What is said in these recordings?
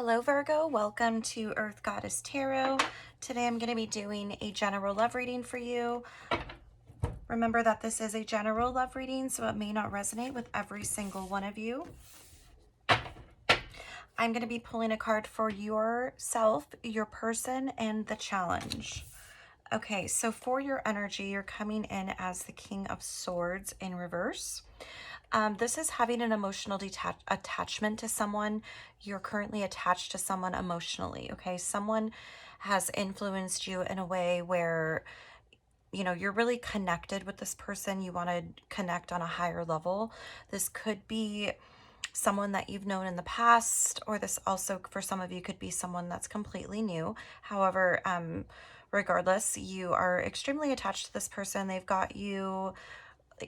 Hello Virgo, welcome to Earth Goddess Tarot. Today I'm going to be doing a general love reading for you. Remember that this is a general love reading, so it may not resonate with every single one of you. I'm going to be pulling a card for yourself, your person, and the challenge. Okay, so for your energy, you're coming in as the King of Swords in reverse. This is having an emotional attachment to someone. You're currently attached to someone emotionally, okay? Someone has influenced you in a way where, you're really connected with this person. You want to connect on a higher level. This could be someone that you've known in the past, or this also, for some of you, could be someone that's completely new. However, regardless, you are extremely attached to this person. They've got you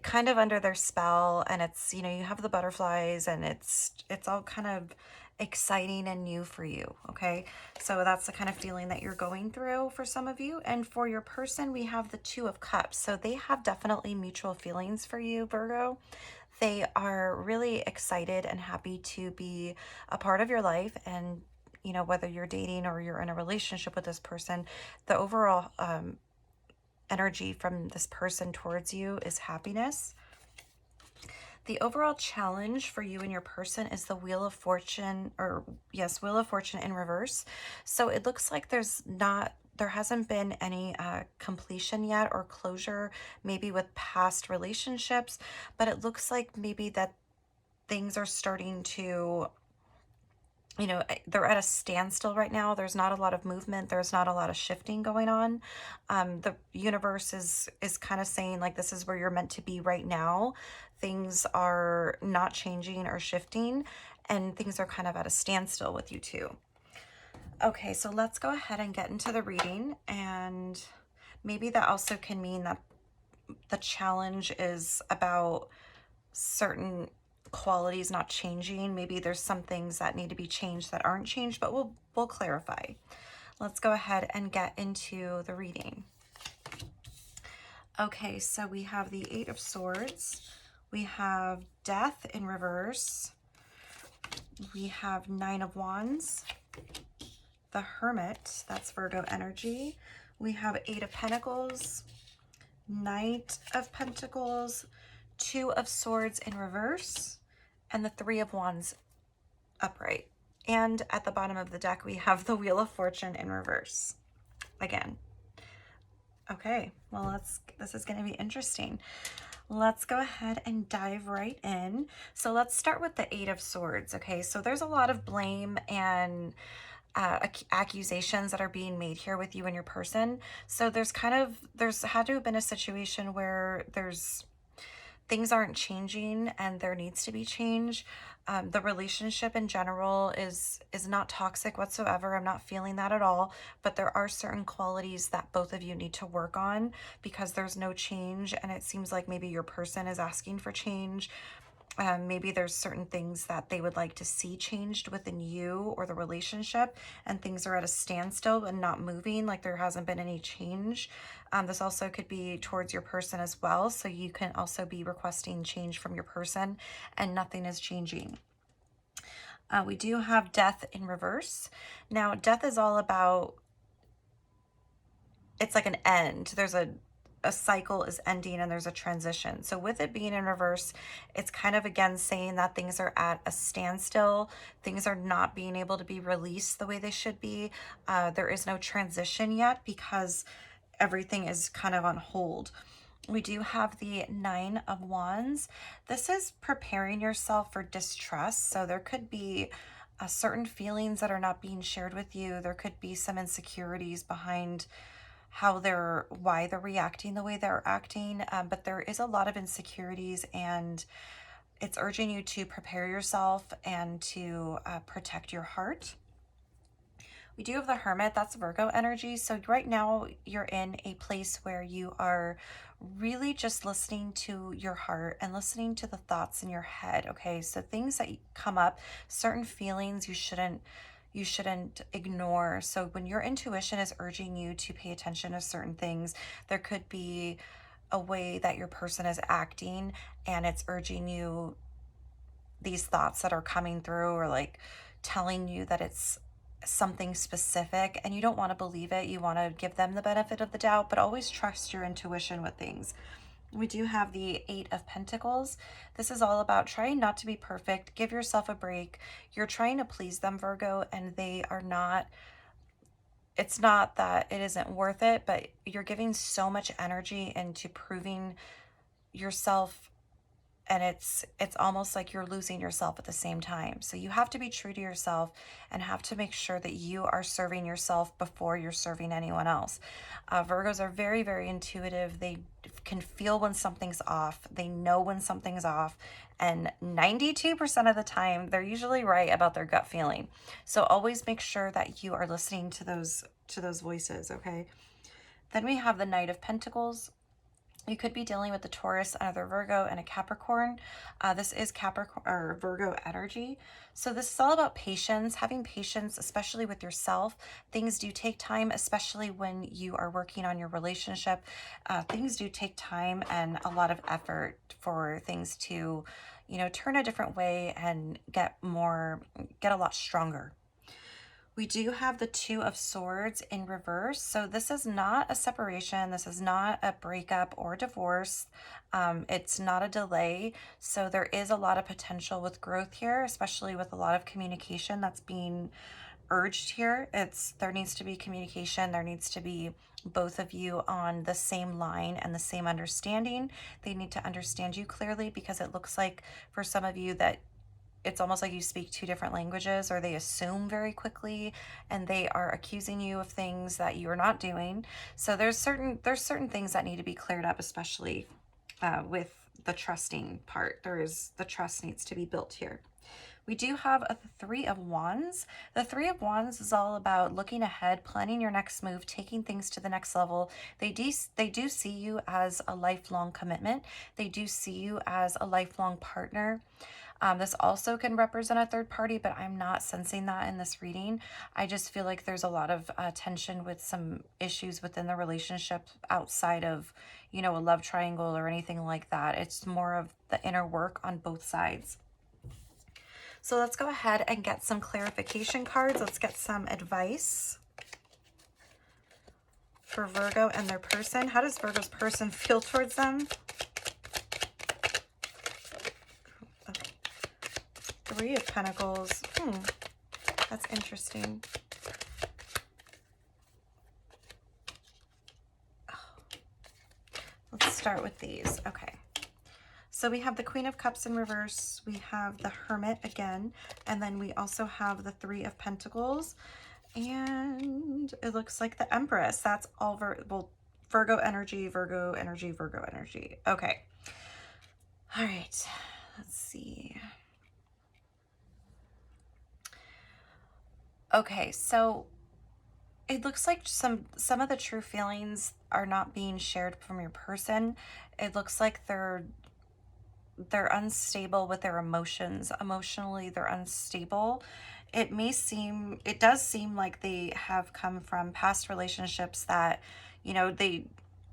kind of under their spell, and it's, you have the butterflies, and it's all kind of exciting and new for you. Okay, so that's the kind of feeling that you're going through for some of you. And for your person, we have the Two of Cups, so they have definitely mutual feelings for you, Virgo. They are really excited and happy to be a part of your life, and whether you're dating or you're in a relationship with this person, the overall energy from this person towards you is happiness. The overall challenge for you and your person is the Wheel of Fortune, or yes, Wheel of Fortune in reverse. So it looks like there hasn't been any completion yet or closure, maybe with past relationships, but it looks like maybe that things are starting to, they're at a standstill right now. There's not a lot of movement. There's not a lot of shifting going on. The universe is kind of saying, like, this is where you're meant to be right now. Things are not changing or shifting, and things are kind of at a standstill with you too. Okay, so let's go ahead and get into the reading. And maybe that also can mean that the challenge is about certain qualities not changing. Maybe there's some things that need to be changed that aren't changed, but we'll clarify. Let's go ahead and get into the reading. Okay, so we have the Eight of Swords. We have Death in reverse. We have Nine of Wands. The Hermit, that's Virgo energy. We have Eight of Pentacles. Knight of Pentacles. Two of Swords in reverse, and the Three of Wands upright. And at the bottom of the deck, we have the Wheel of Fortune in reverse again. Okay, well, this is going to be interesting. Let's go ahead and dive right in. So let's start with the Eight of Swords. Okay, so there's a lot of blame and accusations that are being made here with you and your person. So there's had to have been a situation where things aren't changing and there needs to be change. The relationship in general is not toxic whatsoever. I'm not feeling that at all, but there are certain qualities that both of you need to work on because there's no change, and it seems like maybe your person is asking for change. Maybe there's certain things that they would like to see changed within you or the relationship, and things are at a standstill and not moving, like there hasn't been any change. This also could be towards your person as well, so you can also be requesting change from your person and nothing is changing. We do have Death in reverse. Now, Death is all about, it's like an end. There's a cycle is ending and there's a transition. So with it being in reverse, it's kind of again saying that things are at a standstill. Things are not being able to be released the way they should be. There is no transition yet because everything is kind of on hold. We do have the Nine of Wands. This is preparing yourself for distrust. So there could be certain feelings that are not being shared with you. There could be some insecurities behind why they're reacting the way they're acting, but there is a lot of insecurities, and it's urging you to prepare yourself and to protect your heart. We do have the Hermit, that's Virgo energy. So right now you're in a place where you are really just listening to your heart and listening to the thoughts in your head. Okay, so things that come up, certain feelings you shouldn't ignore. So when your intuition is urging you to pay attention to certain things, there could be a way that your person is acting and it's urging you, these thoughts that are coming through, or like telling you that it's something specific and you don't want to believe it. You want to give them the benefit of the doubt, but always trust your intuition with things. We do have the Eight of Pentacles. This is all about trying not to be perfect. Give yourself a break. You're trying to please them, Virgo, and they are not. It's not that it isn't worth it, but you're giving so much energy into proving yourself, and it's almost like you're losing yourself at the same time. So you have to be true to yourself and have to make sure that you are serving yourself before you're serving anyone else. Virgos are very, very intuitive. They can feel when something's off. They know when something's off, and 92% of the time they're usually right about their gut feeling. So always make sure that you are listening to those voices, okay? Then we have the Knight of Pentacles. You could be dealing with the Taurus, another Virgo, and a Capricorn. This is Capricorn or Virgo energy. So this is all about patience, having patience, especially with yourself. Things do take time, especially when you are working on your relationship. Things do take time and a lot of effort for things to, turn a different way and get a lot stronger. We do have the Two of Swords in reverse. So this is not a separation. This is not a breakup or divorce. It's not a delay. So there is a lot of potential with growth here, especially with a lot of communication that's being urged here. There needs to be communication. There needs to be both of you on the same line and the same understanding. They need to understand you clearly, because it looks like for some of you that it's almost like you speak two different languages, or they assume very quickly and they are accusing you of things that you are not doing. So there's certain things that need to be cleared up, especially with the trusting part. The trust needs to be built here. We do have a Three of Wands. The Three of Wands is all about looking ahead, planning your next move, taking things to the next level. They do see you as a lifelong commitment. They do see you as a lifelong partner. This also can represent a third party, but I'm not sensing that in this reading. I just feel like there's a lot of tension with some issues within the relationship outside of, a love triangle or anything like that. It's more of the inner work on both sides. So let's go ahead and get some clarification cards. Let's get some advice for Virgo and their person. How does Virgo's person feel towards them? Three of Pentacles. That's interesting. Let's start with these. Okay. So we have the Queen of Cups in reverse. We have the Hermit again. And then we also have the Three of Pentacles. And it looks like the Empress. That's all Virgo energy, Virgo energy, Virgo energy. Okay. All right. Let's see. Okay, so it looks like some of the true feelings are not being shared from your person. It looks like they're unstable with their emotions. Emotionally, they're unstable. It does seem like they have come from past relationships that, they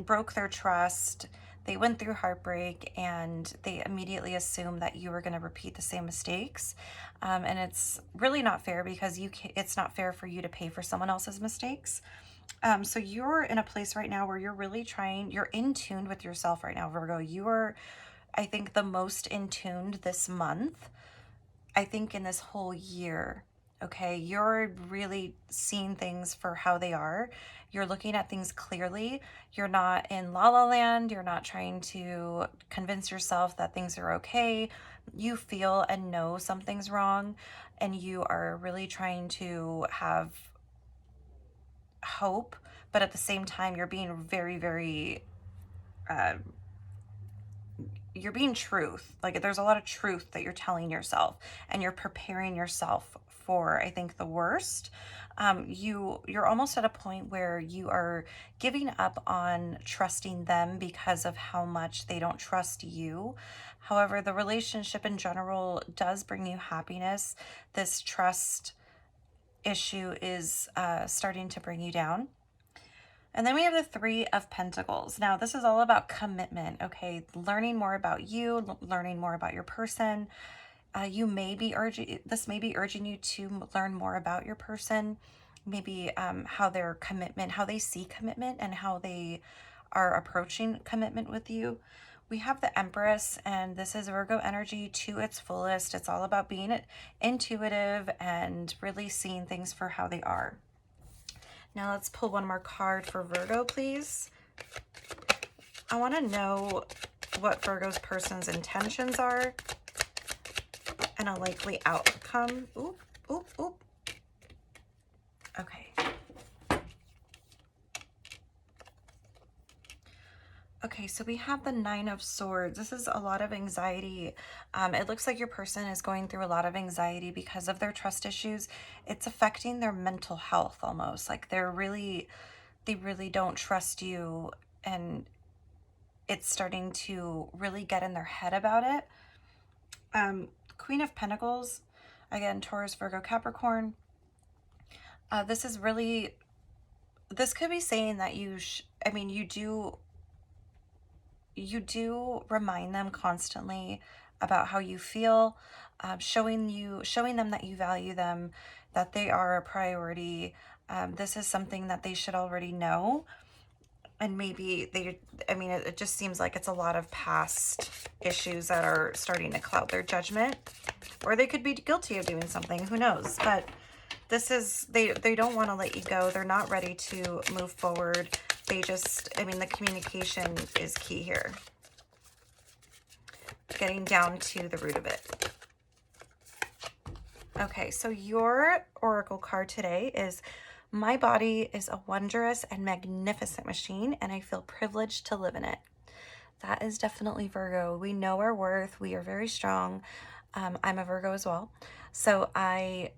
broke their trust. They went through heartbreak and they immediately assumed that you were going to repeat the same mistakes. And it's really not fair, because it's not fair for you to pay for someone else's mistakes. So you're in a place right now where you're in tune with yourself right now, Virgo. You are, I think, the most in tuned this month, I think, in this whole year. Okay, you're really seeing things for how they are. You're looking at things clearly. You're not in la la land. You're not trying to convince yourself that things are okay. You feel and know something's wrong, and you are really trying to have hope, but at the same time, you're being very, very you're being truth. Like, there's a lot of truth that you're telling yourself, and you're preparing yourself for, I think, the worst. You're almost at a point where you are giving up on trusting them because of how much they don't trust you. However, the relationship in general does bring you happiness. This trust issue is starting to bring you down. And then we have the Three of Pentacles. Now, this is all about commitment, okay? Learning more about you, learning more about your person. You may be urging, this may be urging you to learn more about your person, maybe how their commitment, how they see commitment, and how they are approaching commitment with you. We have the Empress, and this is Virgo energy to its fullest. It's all about being intuitive and really seeing things for how they are. Now let's pull one more card for Virgo, please. I want to know what Virgo's person's intentions are and a likely outcome. Oop, oop, oop. Okay. Okay, so we have the Nine of Swords. This is a lot of anxiety. It looks like your person is going through a lot of anxiety because of their trust issues. It's affecting their mental health almost. Like they really don't trust you, and it's starting to really get in their head about it. Queen of Pentacles, again, Taurus, Virgo, Capricorn. This is really, this could be saying that you do remind them constantly about how you feel, showing them that you value them, that they are a priority. This is something that they should already know. And maybe it just seems like it's a lot of past issues that are starting to cloud their judgment, or they could be guilty of doing something, who knows? But this is, they don't want to let you go. They're not ready to move forward. They just, the communication is key here. Getting down to the root of it. Okay, so your oracle card today is, my body is a wondrous and magnificent machine, and I feel privileged to live in it. That is definitely Virgo. We know our worth. We are very strong. I'm a Virgo as well. So I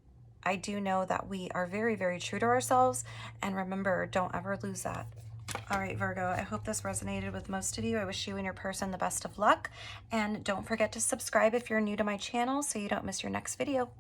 do know that we are very, very true to ourselves. And remember, don't ever lose that. All right, Virgo, I hope this resonated with most of you. I wish you and your person the best of luck. And don't forget to subscribe if you're new to my channel so you don't miss your next video.